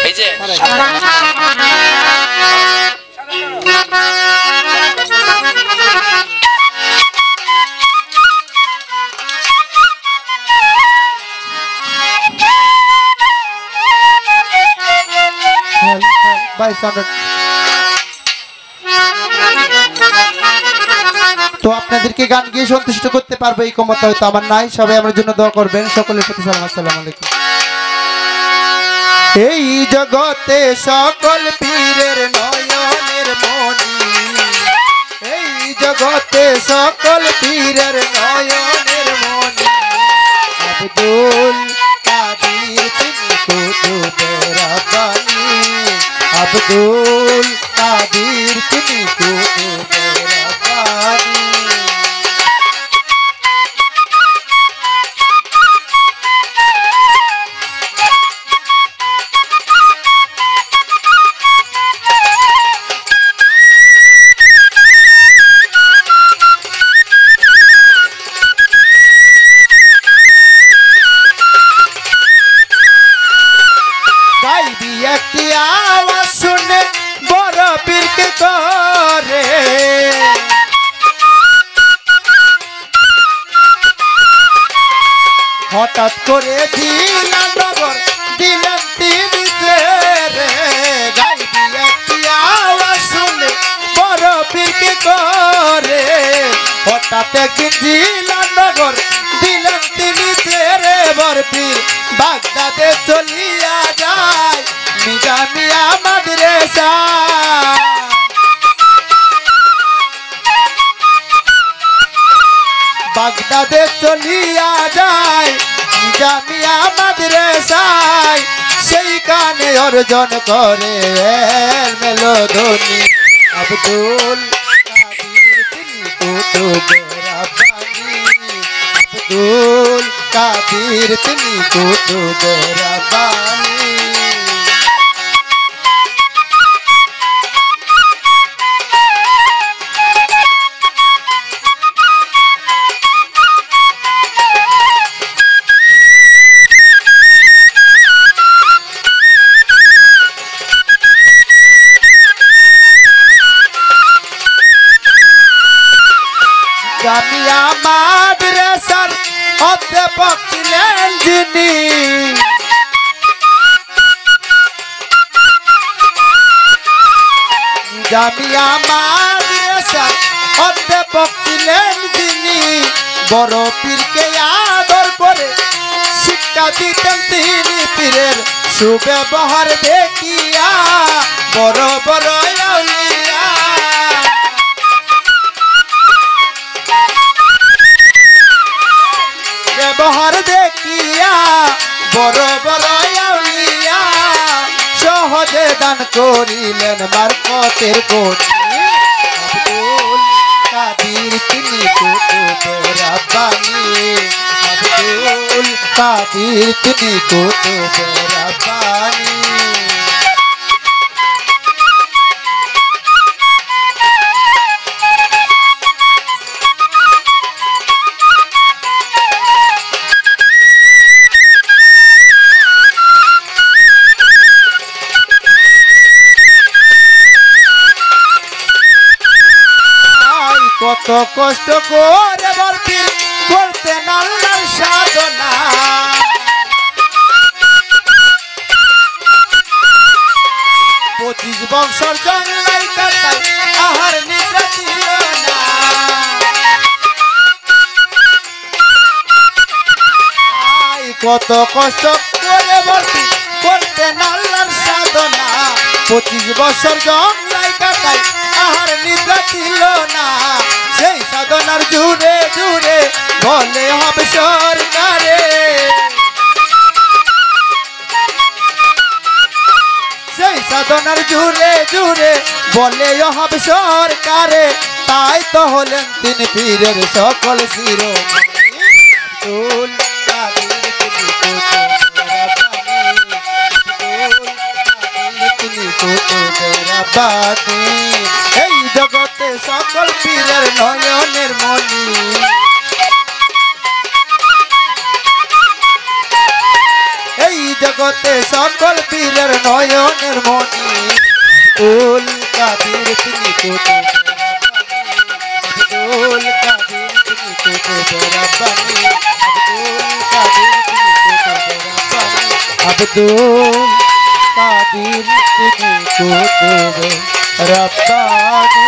এই যে ভাই সাউন্ড তো আপনাদেরকে গান গিয়ে সন্তুষ্ট করতে পারবো এই ক্ষমতা হয়তো আমার নাই। সবাই আমার জন্য দোয়া করবেন। সকলের প্রতি সালাম, আসসালামু আলাইকুম। এই জগতে সকল পীরের নয়নের মণি, এই জগতে সকল পীরের নয়নের মণি, আব্দুল কাদির তিনি কুতুবের রাব্বানি, আব্দুল কাদির তিনি কুতুবের রাব্বানি। গাইবি একটি আওয়াজ শুনে বড় পীরকে করে, হঠাৎ করে দিলেন নগর দিলেন তিনি রে। গাইবি একটি আওয়াজ শুনে বড় পীরকে করে, হঠাৎ একদিন দিলেন নগর দিলেন তিনি রে। বড় পীর বাগদাদে চলিয়া যায় নিজামিয়া মাদ্রাসা, বাগদাদে চলিয়া যায় নিজামিয়া মাদ্রাসায়, সেইখানে অর্জন করে মেলোধনী আব্দুল কাদির তিনি কুতুবের রাব্বানি, আব্দুল কাদির তিনি কুতুবের রাব্বানি। জামিয়া মাদ্রাসার অধ্যাপক ছিলেন যিনি, জামিয়া মাদ্রাসার অধ্যাপক ছিলেন যিনি, বড় পীরকে আদর করে শিক্ষা দিতেন তিনি। পীরের সুব্যবহার দেখিয়া বড় বড় আউলিয়া, ব্যবহার দেখিয়া বড় বড় আউলিয়া, সহজে দান করিলেন মারফতের কোটি। আব্দুল কাদির তিনি কুতুবের রাব্বানি, আব্দুল কাদির তিনি কুতুবের রাব্বানি। কত কষ্ট করে বরপীর করতেন আল্লাহর সাধনা, 25 বছর জঙ্গলাই কাটাই আহার নিদ্রা ছিল না। কত কষ্ট করে বরপীর করতেন আল্লাহর সাধনা, 25 বছর জঙ্গলাই কাটাই আহার নিদ্রা ছিল না। সেই সাধনার জুড়ে জুড়ে বলে হবে সরকারে, সেই সাধনার জুড়ে জুড়ে বলে হবে সরকারে। তাই তো হলেন তিনি পীরের সকল শিরোমণি, আব্দুল কাদির তিনি কুতুবের রাব্বানি। এই জগতে সকল পীরের নয়নের মণি, এই জগতে সকল পীরের নয়ন আব্দুল কাদির তুমি কুতুব রব্বানি